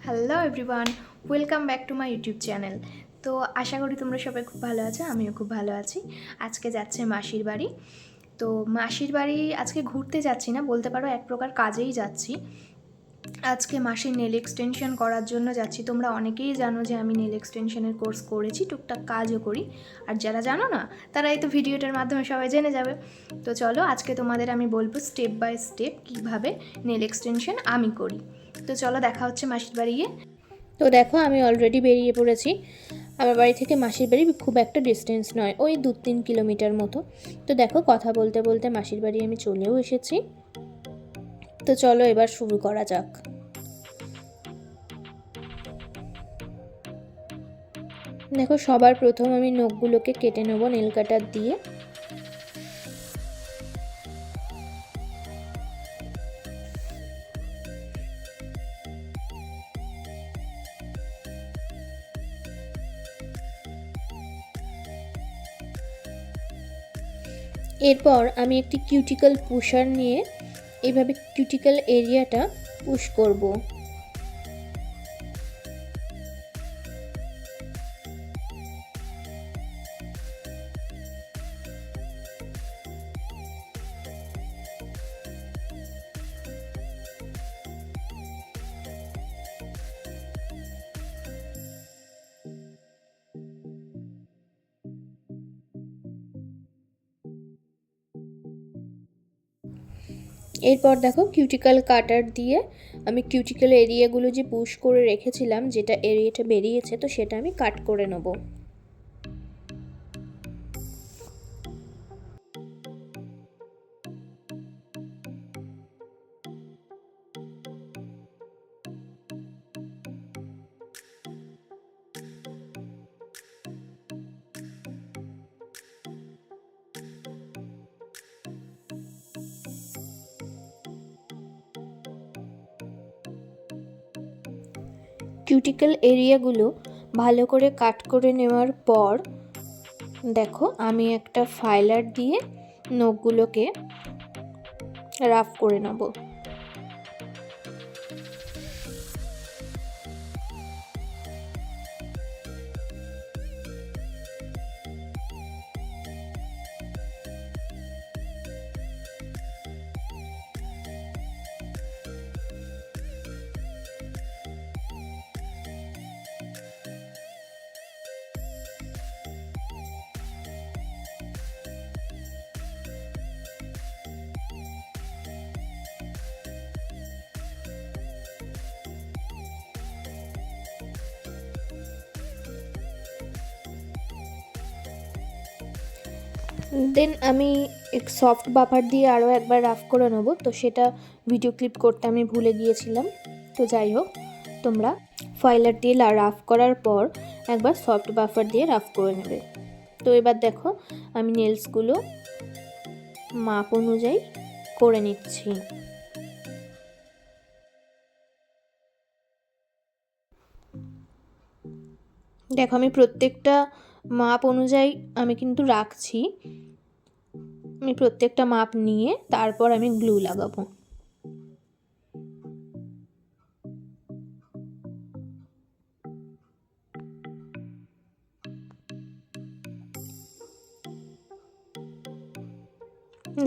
Hello everyone, welcome back to my YouTube channel. তো আশা করি তোমরা সবাই খুব ভালো আছো, আমিও খুব ভালো আছি। আজকে যাচ্ছে মাসির বাড়ি। তো মাসির বাড়ি আজকে ঘুরতে যাচ্ছি না, বলতে পারো এক প্রকার কাজেই যাচ্ছি। আজকে মাসির নেল এক্সটেনশন করার জন্য যাচ্ছি। তোমরা অনেকেই জানো যে আমি নেল এক্সটেনশনের কোর্স করেছি, টুকটাক কাজও করি। আর যারা জানো না তারা এই তো ভিডিওটার মাধ্যমে সবাই জেনে যাবে। তো চলো আজকে তোমাদের আমি বলবো স্টেপ বাই স্টেপ কীভাবে নেল এক্সটেনশন আমি করি। তো চলো দেখা হচ্ছে মাসির বাড়ি গিয়ে। তো দেখো আমি অলরেডি বেরিয়ে পড়েছি। আমার বাড়ি থেকে মাসির বাড়ি খুব একটা ডিস্টেন্স নয়, ওই 2-3 কিলোমিটার মতো। তো দেখো কথা বলতে বলতে মাসির বাড়ি আমি চলেও এসেছি। তো চলো এবার শুরু করা যাক। দেখো সবার প্রথম আমি নখগুলোকে কেটে নেবো নেল কাটার দিয়ে। এরপর আমি একটি কিউটিকল পুশার নিয়ে এইভাবে কিউটিকল এরিয়াটা পুশ করব। এরপর দেখো কিউটিকল কাটার দিয়ে আমি কিউটিকল এরিয়াগুলো যে পুশ করে রেখেছিলাম, যেটা এরিয়াটা বেরিয়েছে, তো সেটা আমি কাট করে নেব। কিউটিকল এরিয়াগুলো ভালো করে কাট করে নেওয়ার পর দেখো আমি একটা ফাইলার দিয়ে নখগুলোকে রাফ করে নেব। দেন আমি সফট বাফার দিয়ে আরও একবার রাফ করে নেব। তো সেটা ভিডিও ক্লিপ করতে আমি ভুলে গিয়েছিলাম। তো যাই হোক, তোমরা ফাইলার দিয়ে রাফ করার পর একবার সফট বাফার দিয়ে রাফ করে নেবে। তো এবার দেখো আমি নেলসগুলো মাপ অনুযায়ী করে নিচ্ছি। দেখো আমি প্রত্যেকটা মাপ অনুযায়ী আমি কিন্তু রাখছি। আমি প্রত্যেকটা মাপ নিয়ে তারপর আমি গ্লু লাগাবো।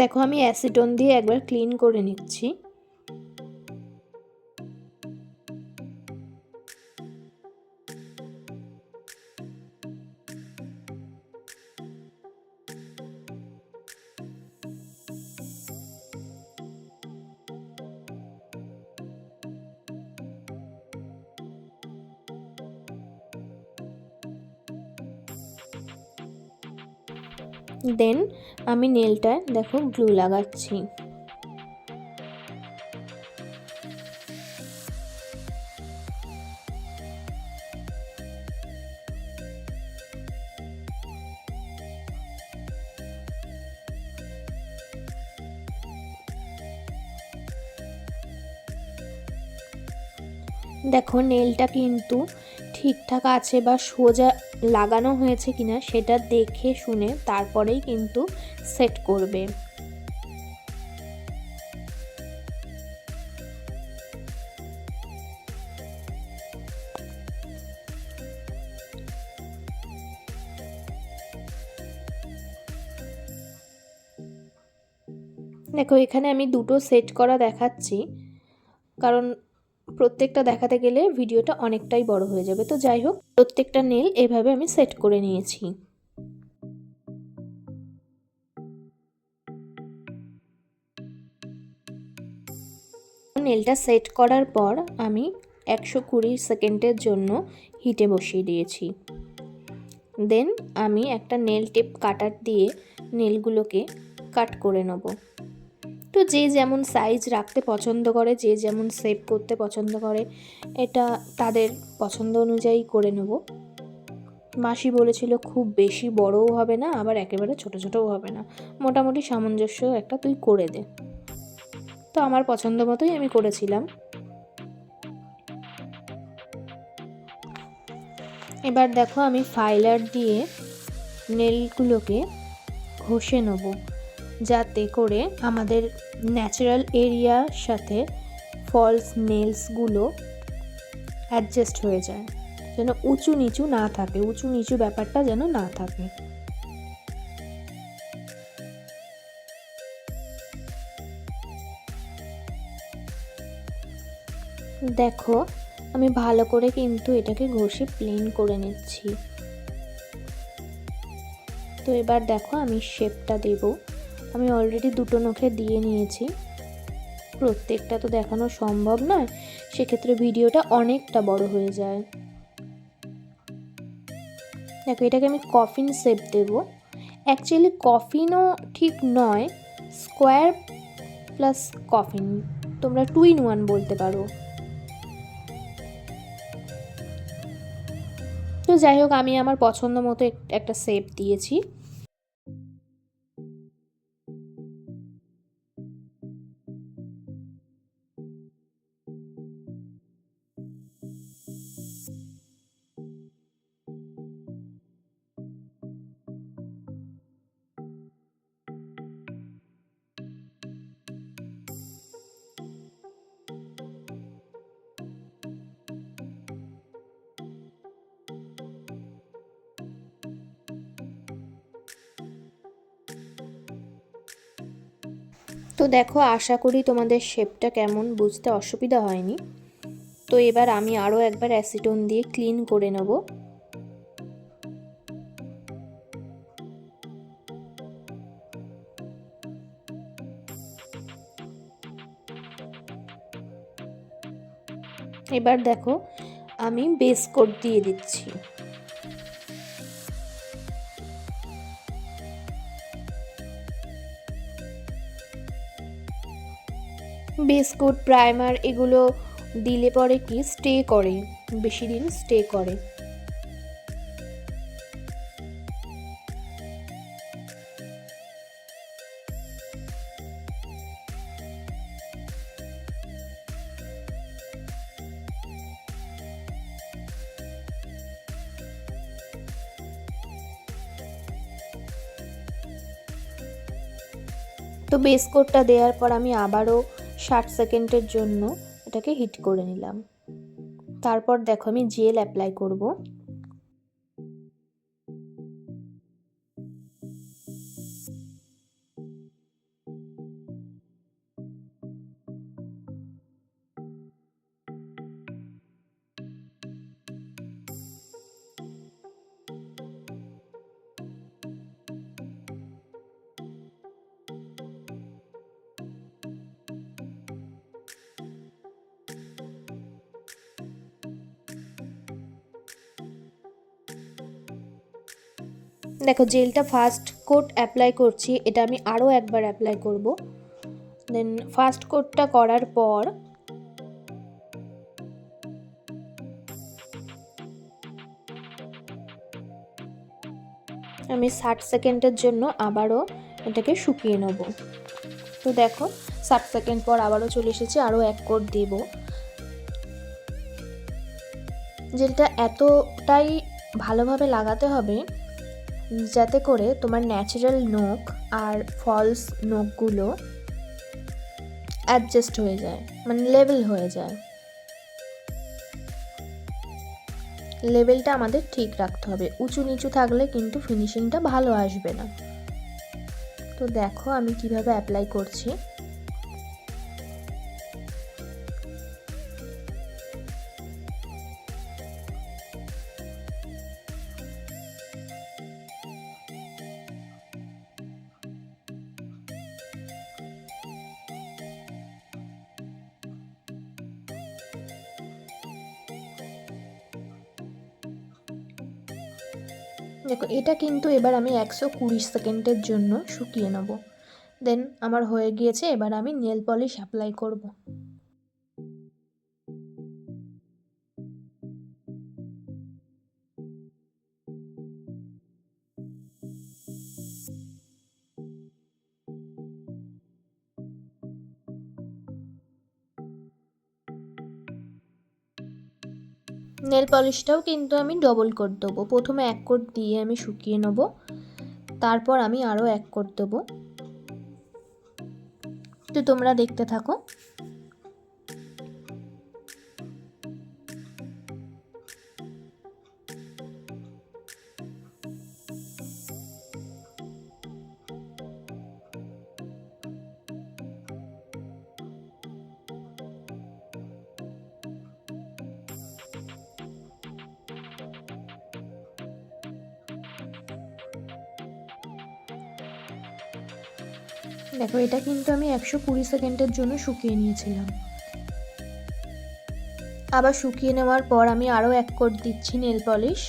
দেখো আমি অ্যাসিটন দিয়ে একবার ক্লিন করে নিচ্ছি। দেন আমি নেলটায় দেখো গ্লু লাগাচ্ছি। দেখো নেলটা কিন্তু ঠিকঠাক আছে বা সোজা লাগানো হয়েছে কিনা সেটা দেখে শুনে তারপরেই কিন্তু সেট করবে। দেখো এখানে আমি দুটো সেট করা দেখাচ্ছি, কারণ প্রত্যেকটা দেখাতে গেলে ভিডিওটা অনেকটাই বড় হয়ে যাবে। তো যাই হোক, প্রত্যেকটা নেল এভাবে আমি সেট করে নিয়েছি। নেলটা সেট করার পর আমি 120 সেকেন্ডের জন্য হিটে বসিয়ে দিয়েছি। দেন আমি একটা নেল টিপ কাটার দিয়ে নেলগুলোকে কাট করে নেব। তো যে যেমন সাইজ রাখতে পছন্দ করে, যে যেমন শেপ করতে পছন্দ করে, এটা তাদের পছন্দ অনুযায়ী করে নেব। মাসি বলেছিল খুব বেশি বড়ও হবে না, আবার একেবারে ছোট ছোটও হবে না, মোটামুটি সামঞ্জস্য একটা তুই করে দে। তো আমার পছন্দ মতোই আমি করেছিলাম। এবার দেখো আমি ফাইলার দিয়ে নেলগুলোকে ঘষে নেব, যাতে করে আমাদের ন্যাচারাল এরিয়ার সাথে ফলস নেলসগুলো অ্যাডজাস্ট হয়ে যায়, যেন উঁচু নিচু না থাকে, উঁচু নিচু ব্যাপারটা যেন না থাকে। দেখো আমি ভালো করে কিন্তু এটাকে ঘষে প্লেন করে নিচ্ছি। তো এবার দেখো আমি শেপটা দেব। আমি অলরেডি দুটো নখে দিয়ে নিয়েছি, প্রত্যেকটা তো দেখানো সম্ভব নয়, সেক্ষেত্রে ভিডিওটা অনেকটা বড় হয়ে যায়। দেখো এটাকে আমি কফিন শেপ দেব। অ্যাকচুয়ালি কফিনও ঠিক নয়, স্কোয়ার প্লাস কফিন, তোমরা 2 in 1 বলতে পারো। তো যাই হোক, আমি আমার পছন্দ মতো একটা শেপ দিয়েছি। তো দেখো আশা করি তোমাদের শেপটা কেমন বুঝতে অসুবিধা হয়নি। তো এবার আমি আরও একবার অ্যাসিটন দিয়ে ক্লিন করে নেব। এবার দেখো আমি বেস কোট দিয়ে দিচ্ছি। বেস কোট, প্রাইমার এগুলো দিলে পরে কি স্টে করে, বেশি দিন স্টে করে। তো বেস কোটটা দেওয়ার পর আমি আবারও 60 সেকেন্ডের জন্য এটাকে হিট করে নিলাম। তারপর দেখো আমি জেল অ্যাপ্লাই করব। দেখো জেলটা ফার্স্ট কোট অ্যাপ্লাই করছি, এটা আমি আরও একবার অ্যাপ্লাই করব। দেন ফার্স্ট কোটটা করার পর আমি 60 সেকেন্ডের জন্য আবারও এটাকে শুকিয়ে নেব। তো দেখো 60 সেকেন্ড পর আবারও চলে এসেছি, আরও এক কোট দেব। জেলটা এতটাই ভালোভাবে লাগাতে হবে যাতে করে তোমার ন্যাচারাল নখ আর ফলস নখগুলো অ্যাডজাস্ট হয়ে যায়, মানে লেভেল হয়ে যায়। লেভেলটা আমাদের ঠিক রাখতে হবে, উঁচু নিচু থাকলে কিন্তু ফিনিশিংটা ভালো আসবে না। তো তো দেখো আমি কিভাবে অ্যাপ্লাই করছি। দেখো এটা কিন্তু এবার আমি 120 সেকেন্ডের জন্য শুকিয়ে নেব। দেন আমার হয়ে গিয়েছে, এবার আমি নেল পলিশ অ্যাপ্লাই করব। নেল পলিশটাও কিন্তু আমি ডবল কোট দেবো। প্রথমে 1 কোট দিয়ে আমি শুকিয়ে নেব, তারপর আমি আরও 1 কোট দেবো। তো তোমরা দেখতে থাকো। দেখো এটা কিন্তু আমি 120 সেকেন্ডের জন্য শুকিয়ে নিয়েছিলাম। আবার শুকিয়ে নেওয়ার পর আমি আরও 1 কোট দিচ্ছি নেল পলিশ।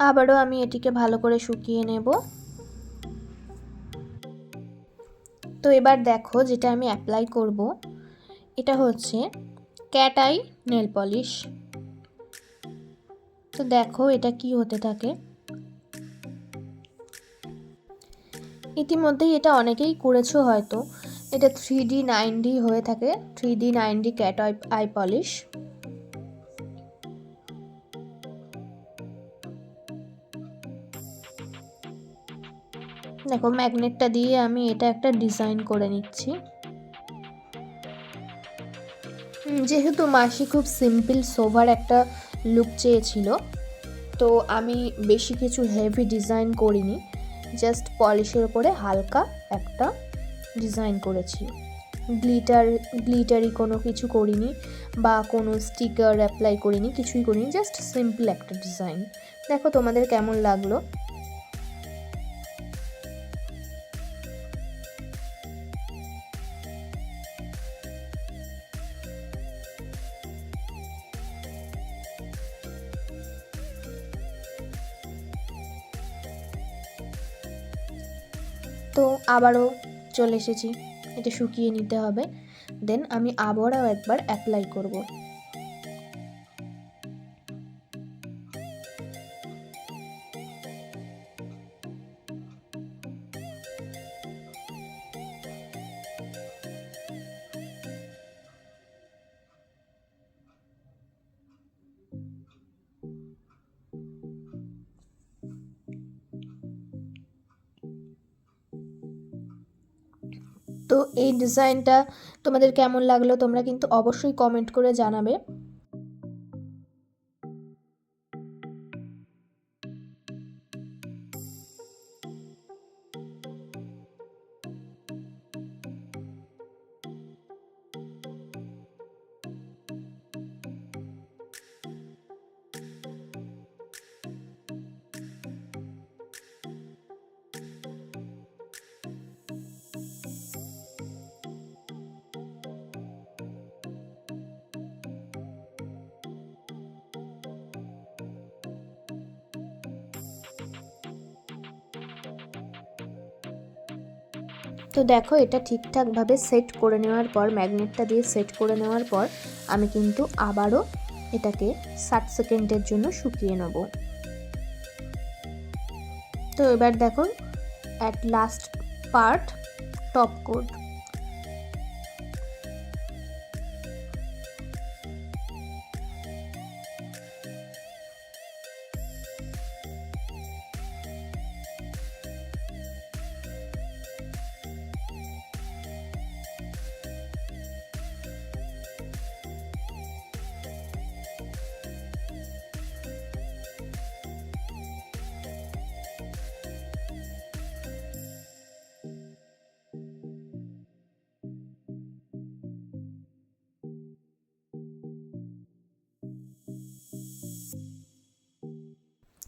আবারও আমি এটিকে ভালো করে শুকিয়ে নেব। তো এবার দেখো যেটা আমি অ্যাপ্লাই করব, এটা হচ্ছে ক্যাট আই নেল পলিশ। তো দেখো এটা কি হতে থাকে। ইতিমধ্যেই এটা অনেকেই করেছো হয়তো। এটা 3D 9D হয়ে থাকে, 3D 9D cat I polish. দেখো ম্যাগনেটটা দিয়ে আমি এটা একটা ডিজাইন করে নিচ্ছি। যেহেতু মাসি খুব সিম্পল সোভার একটা লুক চেয়েছিল, তো আমি বেশি কিছু হেভি ডিজাইন করিনি, জাস্ট পলিশের উপরে হালকা একটা ডিজাইন করেছি। গ্লিটারি কোনো কিছু করিনি বা কোনো স্টিকার অ্যাপ্লাই করিনি, কিছুই করিনি, জাস্ট সিম্পল একটা ডিজাইন। দেখো তোমাদের কেমন লাগলো। তো আবারও চলে এসেছি, এটা শুকিয়ে নিতে হবে। দেন আমি আবারও একবার অ্যাপ্লাই করব। তো এই ডিজাইনটা তোমাদের কেমন লাগলো তোমরা কিন্তু অবশ্যই কমেন্ট করে জানাবে। তো দেখো এটা ঠিকঠাকভাবে সেট করে নেওয়ার পর, ম্যাগনেটটা দিয়ে সেট করে নেওয়ার পর আমি কিন্তু আবারও এটাকে 60 সেকেন্ডের জন্য শুকিয়ে নেব। তো এবার দেখো at last part, top coat.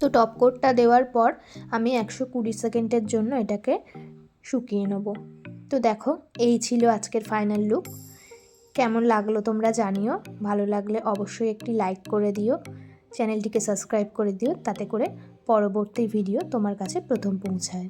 তো টপ কোটটা দেওয়ার পর আমি 120 সেকেন্ডের জন্য এটাকে শুকিয়ে নেব। তো দেখো এই ছিল আজকের ফাইনাল লুক। কেমন লাগলো তোমরা জানিও, ভালো লাগলে অবশ্যই একটি লাইক করে দিও, চ্যানেলটিকে সাবস্ক্রাইব করে দিও, তাতে করে পরবর্তী ভিডিও তোমার কাছে প্রথম পৌঁছায়।